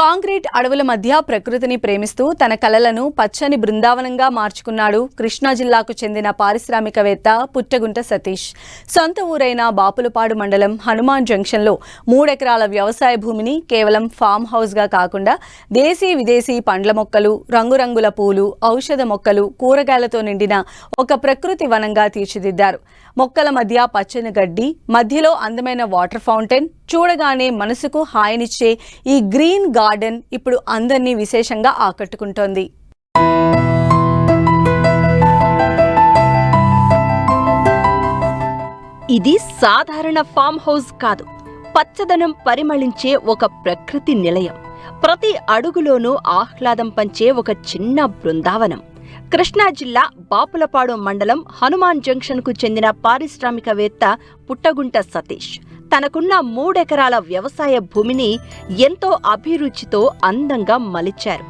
Concrete అడవుల మధ్య ప్రకృతిని ప్రేమిస్తూ తన కలలను పచ్చని బృందావనంగా మార్చుకున్నాడు కృష్ణా జిల్లాకు చెందిన పారిశ్రామికవేత్త పుట్టగుంట సతీష్. సొంత ఊరైన బాపులపాడు మండలం హనుమాన్ జంక్షన్లో 3 ఎకరాల వ్యవసాయ భూమిని కేవలం ఫామ్ హౌస్గా కాకుండా దేశీ విదేశీ పండ్ల మొక్కలు, రంగురంగుల పూలు, ఔషధ మొక్కలు, కూరగాయలతో నిండిన ఒక ప్రకృతి వనంగా తీర్చిదిద్దారు. మొక్కల మధ్య పచ్చని గడ్డి, మధ్యలో అందమైన వాటర్ ఫౌంటైన్, చూడగానే మనసుకు హాయినిచ్చే ఈ గ్రీన్ గార్డెన్ ఇప్పుడు అందరినీ విశేషంగా ఆకట్టుకుంటోంది. ఇది సాధారణ ఫామ్ హౌస్ కాదు, పచ్చదనం పరిమళించే ఒక ప్రకృతి నిలయం. ప్రతి అడుగులోనూ ఆహ్లాదం పంచే ఒక చిన్న బృందావనం. కృష్ణా జిల్లా బాపులపాడు మండలం హనుమాన్ జంక్షన్కు చెందిన పారిశ్రామికవేత్త పుట్టగుంట సతీష్ తనకున్న 3 ఎకరాల వ్యవసాయ భూమిని ఎంతో అభిరుచితో అందంగా మలిచారు.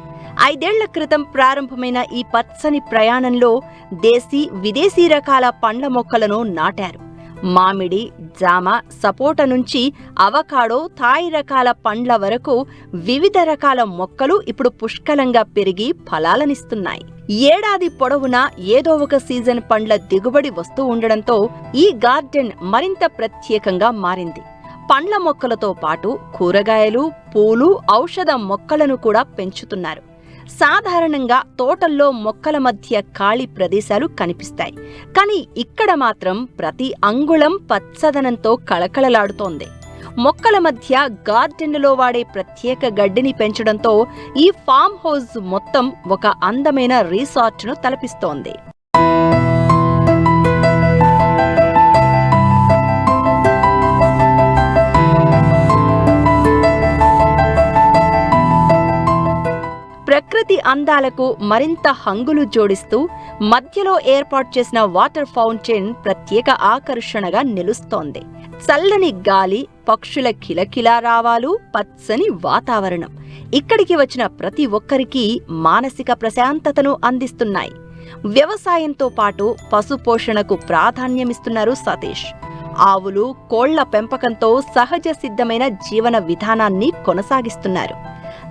5 ఏళ్ల క్రితం ప్రారంభమైన ఈ పచ్చని ప్రయాణంలో దేశీ, విదేశీ రకాల పండ్ల మొక్కలను నాటారు. మామిడి, జామ, సపోట నుంచి అవకాడో, థాయ్ రకాల పండ్ల వరకు వివిధ రకాల మొక్కలు ఇప్పుడు పుష్కలంగా పెరిగి ఫలాలనిస్తున్నాయి. ఏడాది పొడవునా ఏదో ఒక సీజన్ పండ్ల దిగుబడి వస్తూ ఉండడంతో ఈ గార్డెన్ మరింత ప్రత్యేకంగా మారింది. పండ్ల మొక్కలతో పాటు కూరగాయలు, పూలు, ఔషధ మొక్కలను కూడా పెంచుతున్నారు. సాధారణంగా తోటల్లో మొక్కల మధ్య ఖాళీ ప్రదేశాలు కనిపిస్తాయి, కానీ ఇక్కడ మాత్రం ప్రతి అంగుళం పచ్చదనంతో కళకళలాడుతోంది. మొక్కల మధ్య గార్డెన్లలో వాడే ప్రత్యేక గడ్డిని పెంచడంతో ఈ ఫామ్ హౌస్ మొత్తం ఒక అందమైన రిసార్ట్ను తలపిస్తోంది. ప్రకృతి అందాలకు మరింత హంగులు జోడిస్తూ మధ్యలో ఏర్పాటు చేసిన వాటర్ ఫౌంటైన్ ప్రత్యేక ఆకర్షణగా నిలుస్తోంది. చల్లని గాలి, పక్షుల కిలకిలా రావాలు, పచ్చని వాతావరణం ఇక్కడికి వచ్చిన ప్రతి ఒక్కరికి మానసిక ప్రశాంతతను అందిస్తున్నాయి. వ్యవసాయంతో పాటు పశుపోషణకు ప్రాధాన్యమిస్తున్నారు సతీష్. ఆవులు, కోళ్ల పెంపకంతో సహజ సిద్ధమైన జీవన విధానాన్ని కొనసాగిస్తున్నారు.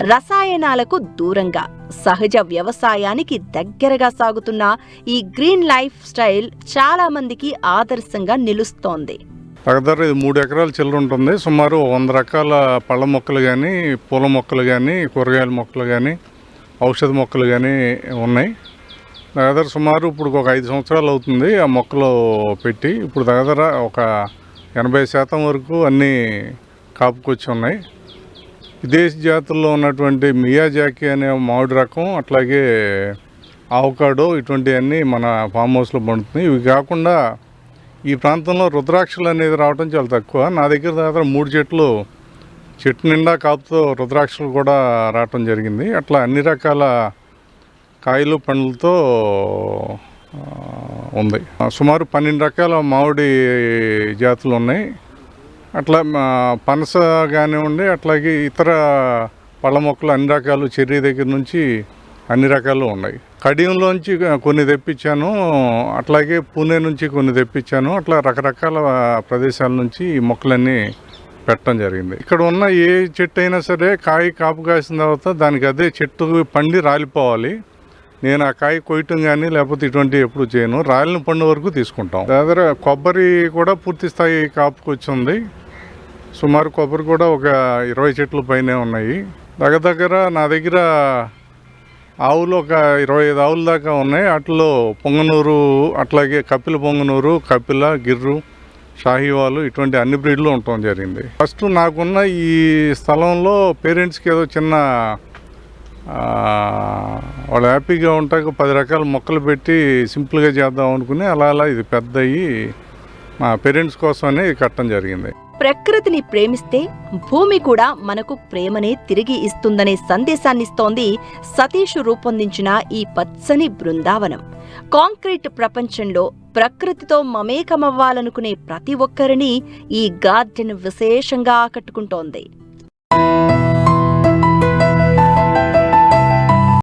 రసాయనాలకు దూరంగా సహజ వ్యవసాయానికి దగ్గరగా సాగుతున్న ఈ గ్రీన్ లైఫ్ స్టైల్ చాలా మందికి ఆదర్శంగా నిలుస్తోంది. దగ్గర 3 ఎకరాల చిల్లర ఉంటుంది. సుమారు 100 రకాల పళ్ళ మొక్కలు కానీ, పూల మొక్కలు కానీ, కూరగాయల మొక్కలు కానీ, ఔషధ మొక్కలు కానీ ఉన్నాయి. దగ్గర సుమారు ఇప్పుడు ఒక 5 సంవత్సరాలు అవుతుంది ఆ మొక్కలు పెట్టి. ఇప్పుడు దగ్గర ఒక 80% వరకు అన్నీ కాపుకొచ్చి ఉన్నాయి. విదేశీ జాతుల్లో ఉన్నటువంటి మియాజాకి అనే మామిడి రకం, అట్లాగే ఆవకాడో, ఇటువంటివన్నీ మన ఫామ్ హౌస్లో పండుతుంది. ఇవి కాకుండా ఈ ప్రాంతంలో రుద్రాక్షలు అనేది రావడం చాలా తక్కువ. నా దగ్గర దగ్గర 3 చెట్టు నిండా కాపుతో రుద్రాక్షలు కూడా రావటం జరిగింది. అట్లా అన్ని రకాల కాయలు, పండ్లతో ఉంది. సుమారు 12 రకాల మామిడి జాతులు ఉన్నాయి. అట్లా పనస కానివ్వండి, అట్లాగే ఇతర పళ్ళ మొక్కలు అన్ని రకాలు, చెర్రీ దగ్గర నుంచి అన్ని రకాలు ఉన్నాయి. కడియంలోంచి కొన్ని తెప్పించాను, అట్లాగే పూణే నుంచి కొన్ని తెప్పించాను. అట్లా రకరకాల ప్రదేశాల నుంచి ఈ మొక్కలన్నీ పెట్టడం జరిగింది. ఇక్కడ ఉన్న ఏ చెట్టు అయినా సరే కాయ కాపు కాసిన తర్వాత దానికి అదే చెట్టు పండి రాలిపోవాలి. నేను ఆ కాయ కొయ్యటం కానీ లేకపోతే ఇటువంటివి ఎప్పుడు చేయను. రాలిన పండు వరకు తీసుకుంటాం. దగ్గర కొబ్బరి కూడా పూర్తి స్థాయి కాపుకొచ్చి ఉంది. సుమారు కొబ్బరి కూడా ఒక 20 చెట్లు పైనే ఉన్నాయి. దగ్గర నా దగ్గర ఆవులు ఒక 25 ఆవుల దాకా ఉన్నాయి. వాటిలో పొంగనూరు, అట్లాగే కపిల పొంగనూరు, కపిల, గిర్రు, షాహీవాలు ఇటువంటి అన్ని బ్రీడ్లు ఉండటం జరిగింది. ఫస్ట్ నాకున్న ఈ స్థలంలో పేరెంట్స్కి ఏదో చిన్న వాళ్ళు హ్యాపీగా ఉంటాక 10 రకాల మొక్కలు పెట్టి సింపుల్గా చేద్దాం అనుకుని అలా ఇది పెద్ద అయ్యి మా పేరెంట్స్ కోసమనే కట్టడం జరిగింది. ప్రకృతిని ప్రేమిస్తే భూమి కూడా మనకు ప్రేమనే తిరిగి ఇస్తుందనే సందేశాన్నిస్తోంది సతీష్ రూపొందించిన ఈ పచ్చని బృందావనం. కాంక్రీట్ ప్రపంచంలో ప్రకృతితో మమేకమవ్వాలనుకునే ప్రతి ఒక్కరిని ఈ గార్డెన్ విశేషంగా ఆకట్టుకుంటోంది.